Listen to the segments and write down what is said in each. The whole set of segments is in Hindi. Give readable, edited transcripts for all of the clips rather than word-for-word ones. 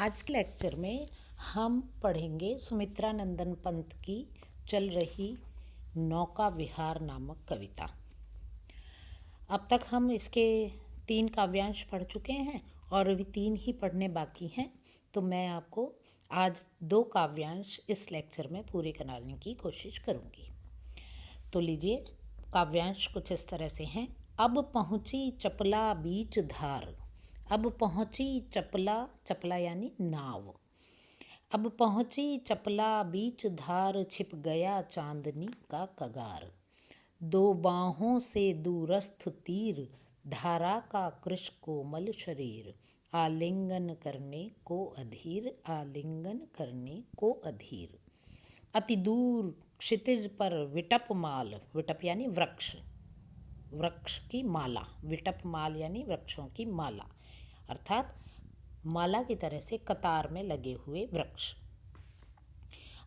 आज के लेक्चर में हम पढ़ेंगे सुमित्रा नंदन पंत की चल रही नौका विहार नामक कविता। अब तक हम इसके 3 काव्यांश पढ़ चुके हैं और अभी 3 ही पढ़ने बाकी हैं, तो मैं आपको आज 2 काव्यांश इस लेक्चर में पूरे कराने की कोशिश करूँगी। तो लीजिए, काव्यांश कुछ इस तरह से हैं। अब पहुँची चपला बीच धार। अब पहुँची चपला, चपला यानी नाव। अब पहुँची चपला बीच धार, छिप गया चांदनी का कगार। 2 बाहों से दूरस्थ तीर, धारा का कृश कोमल शरीर। आलिंगन करने को अधीर, आलिंगन करने को अधीर। अति दूर क्षितिज पर विटप माल, विटप यानी वृक्ष, वृक्ष की माला। विटप माल यानी वृक्षों की माला, अर्थात माला की तरह से कतार में लगे हुए वृक्ष।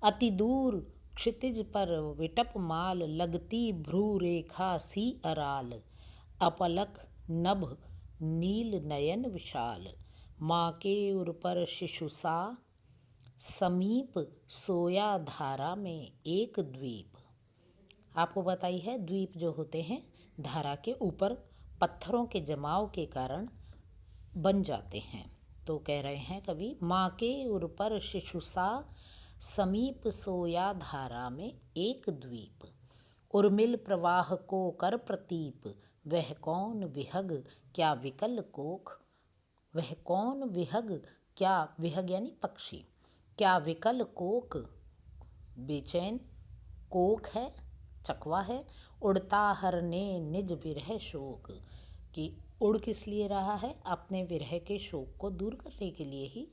अति दूर क्षितिज पर विटप माल, लगती भ्रू रेखा सी अराल। अपलक नभ नील नयन विशाल, माँ के उर पर शिशु सा। समीप सोया धारा में एक द्वीप। आपको बताई है, द्वीप जो होते हैं धारा के ऊपर पत्थरों के जमाव के कारण बन जाते हैं। तो कह रहे हैं कवि, माँ के उर पर शिशु सा, समीप सोया धारा में एक द्वीप। उर्मिल प्रवाह को कर प्रतीप, वह कौन विहग क्या विकल कोख। वह कौन विहग, क्या विहग यानी पक्षी, क्या विकल कोक बेचैन, कोक है चकवा है। उड़ता हरने निज विरह शोक, कि उड़ किस लिए रहा है, अपने विरह के शोक को दूर करने के लिए ही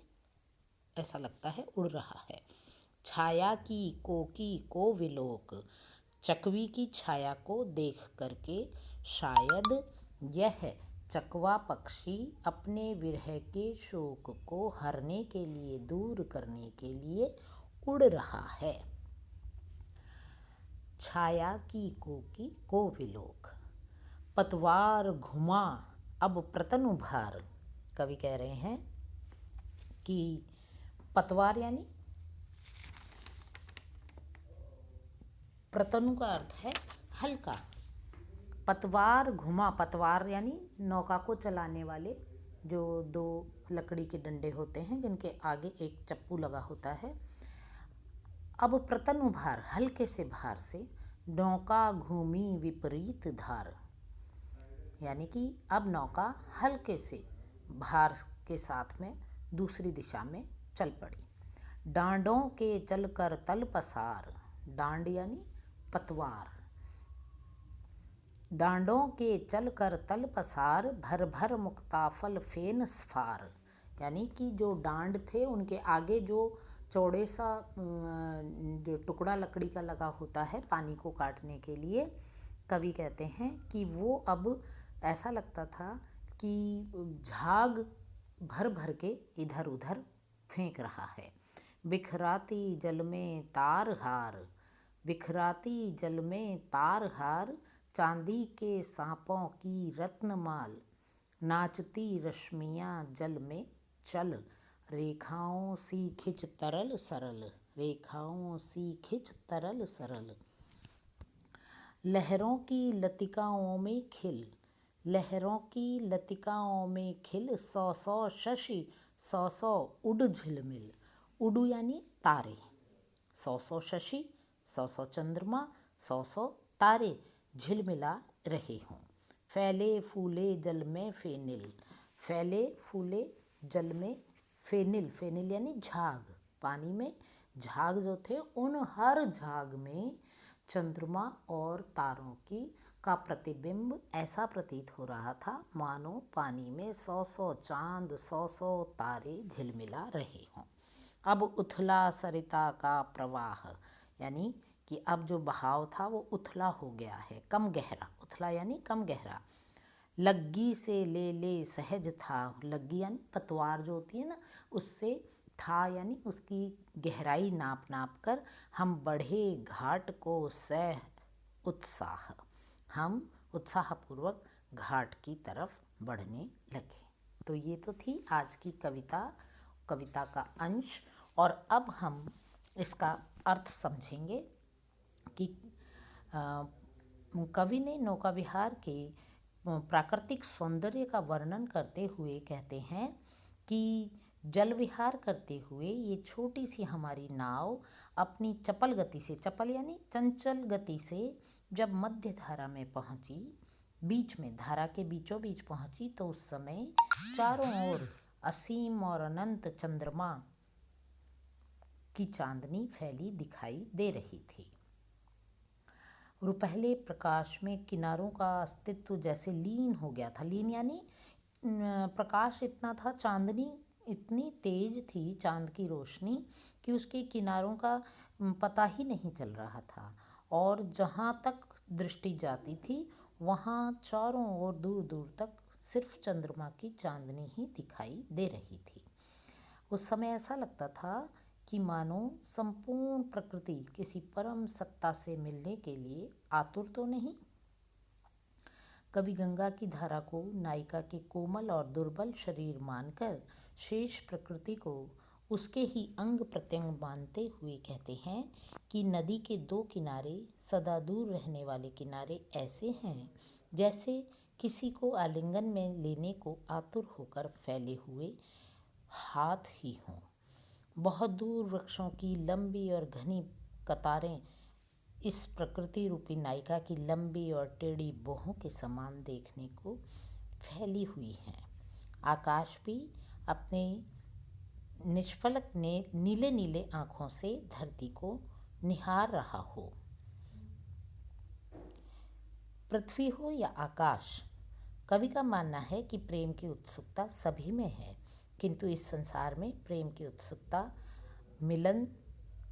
ऐसा लगता है उड़ रहा है। छाया की कोकी को विलोक, चकवी की छाया को देख करके शायद यह चकवा पक्षी अपने विरह के शोक को हरने के लिए, दूर करने के लिए उड़ रहा है। छाया की कोकी को विलोक। पतवार घुमा अब प्रतनु भार। कवि कह रहे हैं कि पतवार यानी प्रतनु का अर्थ है हल्का। पतवार घुमा, पतवार यानी नौका को चलाने वाले जो 2 लकड़ी के डंडे होते हैं जिनके आगे एक चप्पू लगा होता है। अब प्रतनु भार, हल्के से भार से, नौका घूमी विपरीत धार, यानी कि अब नौका हल्के से भार के साथ में दूसरी दिशा में चल पड़ी। डांडों के चलकर तल पसार, डांड यानी पतवार। डांडों के चलकर तल पसार, भर भर मुक्ताफल फेन स्फार, यानी कि जो डांड थे उनके आगे जो चौड़े सा जो टुकड़ा लकड़ी का लगा होता है पानी को काटने के लिए, कवि कहते हैं कि वो अब ऐसा लगता था कि झाग भर भर के इधर उधर फेंक रहा है। बिखराती जल में तार हार, बिखराती जल में तार हार, चांदी के सांपों की रत्नमाल। नाचती रश्मियाँ जल में चल, रेखाओं सी खिंच तरल सरल, रेखाओं सी खिंच तरल सरल। लहरों की लतिकाओं में खिल, लहरों की लतिकाओं में खिल। 100 शशि 100 उड झिलमिल। उडू यानी तारे। 100 शशि 100 चंद्रमा 100 तारे झिलमिला रहे हों। फैले फूले जल में फेनिल, फैले फूले जल में फेनिल, फेनिल यानी झाग। पानी में झाग जो थे उन हर झाग में चंद्रमा और तारों की का प्रतिबिंब ऐसा प्रतीत हो रहा था मानो पानी में 100 चांद 100 तारे झिलमिला रहे हों। अब उथला सरिता का प्रवाह, यानी कि अब जो बहाव था वो उथला हो गया है, कम गहरा। उथला यानी कम गहरा। लग्गी से ले ले सहज था, लग्गी यानी पतवार जो होती है ना, उससे था यानी उसकी गहराई नाप नाप कर हम बढ़े घाट को सह उत्साह, हम उत्साहपूर्वक घाट की तरफ बढ़ने लगे। तो ये तो थी आज की कविता कविता का अंश। और अब हम इसका अर्थ समझेंगे कि कवि ने नौका विहार के प्राकृतिक सौंदर्य का वर्णन करते हुए कहते हैं कि जल विहार करते हुए ये छोटी सी हमारी नाव अपनी चपल गति से, चपल यानी चंचल गति से जब मध्य धारा में पहुंची, बीच में धारा के बीचों बीच पहुंची, तो उस समय चारों ओर असीम और अनंत चंद्रमा की चांदनी फैली दिखाई दे रही थी। रुपहले प्रकाश में किनारों का अस्तित्व जैसे लीन हो गया था। लीन यानी प्रकाश इतना था, चांदनी इतनी तेज थी, चांद की रोशनी, कि उसके किनारों का पता ही नहीं चल रहा था। और जहाँ तक दृष्टि जाती थी वहाँ चारों ओर दूर दूर तक सिर्फ चंद्रमा की चांदनी ही दिखाई दे रही थी। उस समय ऐसा लगता था कि मानो संपूर्ण प्रकृति किसी परम सत्ता से मिलने के लिए आतुर तो नहीं। कवि गंगा की धारा को नायिका के कोमल और दुर्बल शरीर मानकर शेष प्रकृति को उसके ही अंग प्रत्यंग मानते हुए कहते हैं कि नदी के दो किनारे सदा दूर रहने वाले किनारे ऐसे हैं जैसे किसी को आलिंगन में लेने को आतुर होकर फैले हुए हाथ ही हों। बहुत दूर वृक्षों की लंबी और घनी कतारें इस प्रकृति रूपी नायिका की लंबी और टेढ़ी बाहों के समान देखने को फैली हुई हैं। आकाश भी अपने निष्फलक नीले नीले आँखों से धरती को निहार रहा हो। पृथ्वी हो या आकाश, कवि का मानना है कि प्रेम की उत्सुकता सभी में है, किंतु इस संसार में प्रेम की उत्सुकता, मिलन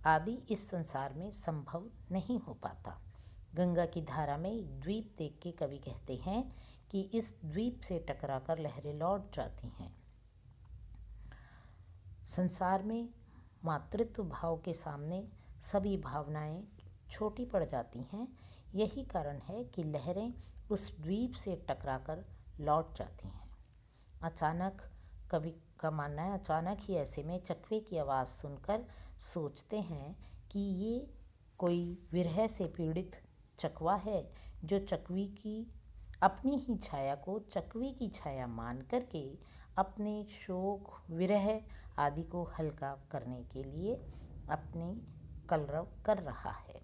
आदि इस संसार में संभव नहीं हो पाता। गंगा की धारा में एक द्वीप देख के कवि कहते हैं कि इस द्वीप से टकराकर लहरें लौट जाती हैं। संसार में मातृत्व भाव के सामने सभी भावनाएं छोटी पड़ जाती हैं। यही कारण है कि लहरें उस द्वीप से टकराकर लौट जाती हैं। अचानक, कवि का मानना है, अचानक ही ऐसे में चकवे की आवाज़ सुनकर सोचते हैं कि ये कोई विरह से पीड़ित चकवा है जो चकवी की अपनी ही छाया को चकवी की छाया मान करके अपने शोक, विरह आदि को हल्का करने के लिए अपनी कलरव कर रहा है।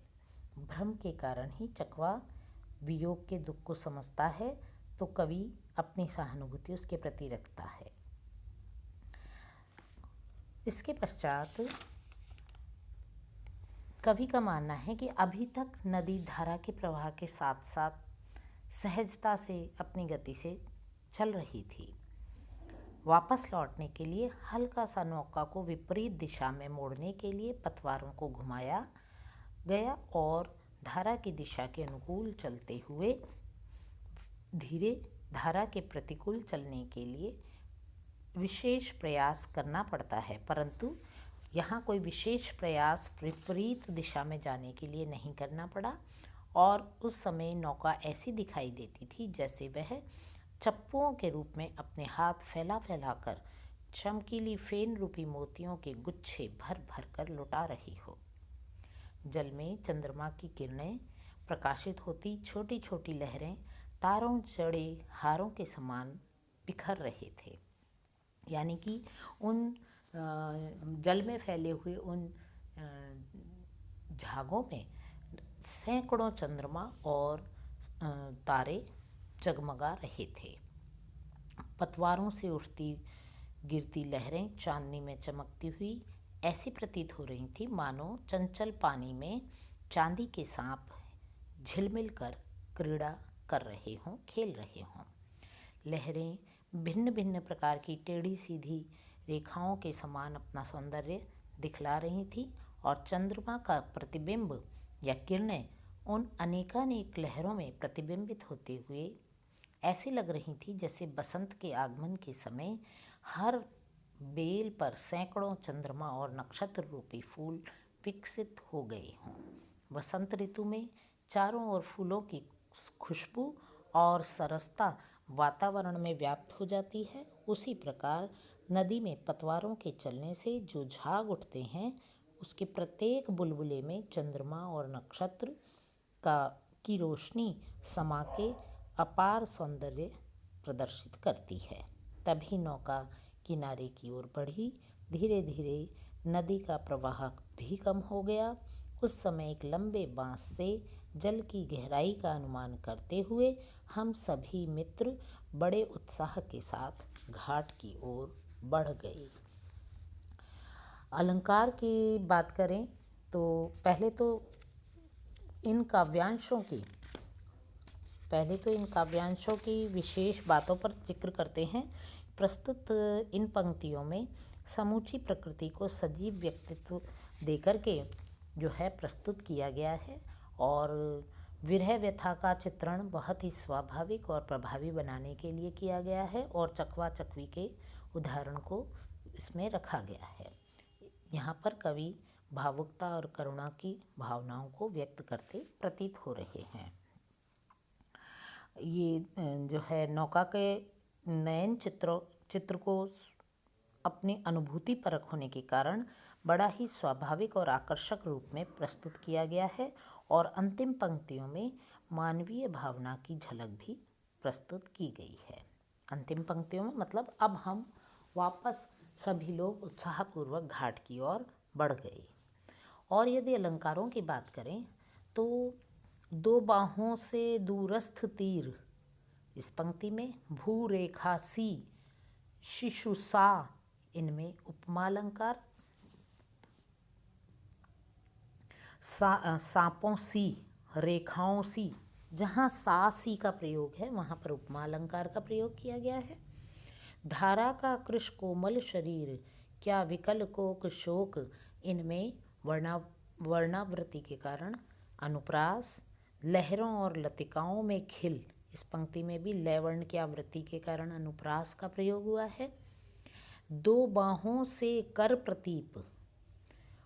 भ्रम के कारण ही चकवा वियोग के दुख को समझता है, तो कवि अपनी सहानुभूति उसके प्रति रखता है। इसके पश्चात कवि का मानना है कि अभी तक नदी धारा के प्रवाह के साथ साथ सहजता से अपनी गति से चल रही थी। वापस लौटने के लिए हल्का सा नौका को विपरीत दिशा में मोड़ने के लिए पतवारों को घुमाया गया और धारा की दिशा के अनुकूल चलते हुए धीरे धारा के प्रतिकूल चलने के लिए विशेष प्रयास करना पड़ता है, परंतु यहाँ कोई विशेष प्रयास विपरीत दिशा में जाने के लिए नहीं करना पड़ा। और उस समय नौका ऐसी दिखाई देती थी जैसे वह चप्पुओं के रूप में अपने हाथ फैला फैला कर चमकीली फेन रूपी मोतियों के गुच्छे भर भर कर लुटा रही हो। जल में चंद्रमा की किरणें प्रकाशित होती छोटी छोटी लहरें तारों जड़े हारों के समान बिखर रहे थे। यानी कि उन जल में फैले हुए उन झागों में सैकड़ों चंद्रमा और तारे जगमगा रहे थे। पतवारों से उठती गिरती लहरें चांदनी में चमकती हुई ऐसी प्रतीत हो रही थी मानो चंचल पानी में चांदी के सांप झिलमिल कर क्रीड़ा कर रहे हों, खेल रहे हों। लहरें भिन्न भिन्न प्रकार की टेढ़ी सीधी रेखाओं के समान अपना सौंदर्य दिखला रही थी और चंद्रमा का प्रतिबिंब या किरणें उन अनेकानेक लहरों में प्रतिबिंबित होते हुए ऐसी लग रही थी जैसे बसंत के आगमन के समय हर बेल पर सैकड़ों चंद्रमा और नक्षत्र रूपी फूल विकसित हो गए हों। बसंत ऋतु में चारों ओर फूलों की खुशबू और सरसता वातावरण में व्याप्त हो जाती है, उसी प्रकार नदी में पतवारों के चलने से जो झाग उठते हैं, उसके प्रत्येक बुलबुले में चंद्रमा और नक्षत्र का की रोशनी समा के अपार सौंदर्य प्रदर्शित करती है। तभी नौका किनारे की ओर बढ़ी। धीरे धीरे नदी का प्रवाह भी कम हो गया। उस समय एक लंबे बांस से जल की गहराई का अनुमान करते हुए हम सभी मित्र बड़े उत्साह के साथ घाट की ओर बढ़ गए। अलंकार की बात करें तो इन काव्यांशों की विशेष बातों पर जिक्र करते हैं। प्रस्तुत इन पंक्तियों में समूची प्रकृति को सजीव व्यक्तित्व देकर के जो है प्रस्तुत किया गया है और विरह व्यथा का चित्रण बहुत ही स्वाभाविक और प्रभावी बनाने के लिए किया गया है और चकवा चकवी के उदाहरण को इसमें रखा गया है। यहाँ पर कवि भावुकता और करुणा की भावनाओं को व्यक्त करते प्रतीत हो रहे हैं। ये जो है नौका के नयन चित्र को अपनी अनुभूति परक होने के कारण बड़ा ही स्वाभाविक और आकर्षक रूप में प्रस्तुत किया गया है और अंतिम पंक्तियों में मानवीय भावना की झलक भी प्रस्तुत की गई है। अंतिम पंक्तियों में मतलब अब हम वापस सभी लोग उत्साहपूर्वक घाट की ओर बढ़ गए। और यदि अलंकारों की बात करें तो दो बाहों से दूरस्थ तीर, इस पंक्ति में भू रेखा सी, शिशु सा, इनमें उपमा अलंकार, सांपों सी, रेखाओं सी, जहाँ सा सी का प्रयोग है वहाँ पर उपमा अलंकार का प्रयोग किया गया है। धारा का कृश कोमल शरीर, क्या विकल कोक शोक, इनमें वर्णावृत्ति के कारण अनुप्रास, लहरों और लतिकाओं में खिल, इस पंक्ति में भी लय वर्ण की आवृत्ति के कारण अनुप्रास का प्रयोग हुआ है। दो बाहों से कर प्रतीप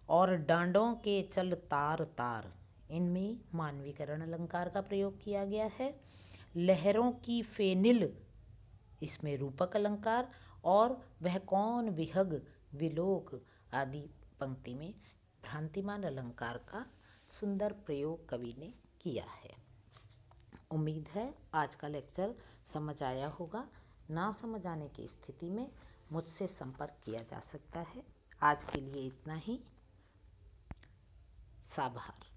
और डांडों के चल तार तार, इनमें मानवीकरण अलंकार का प्रयोग किया गया है। लहरों की फेनिल, इसमें रूपक अलंकार, और वह कौन विहग विलोक आदि पंक्ति में भ्रांतिमान अलंकार का सुंदर प्रयोग कवि ने किया है। उम्मीद है आज का लेक्चर समझ आया होगा। ना समझ आने की स्थिति में मुझसे संपर्क किया जा सकता है। आज के लिए इतना ही। साभार।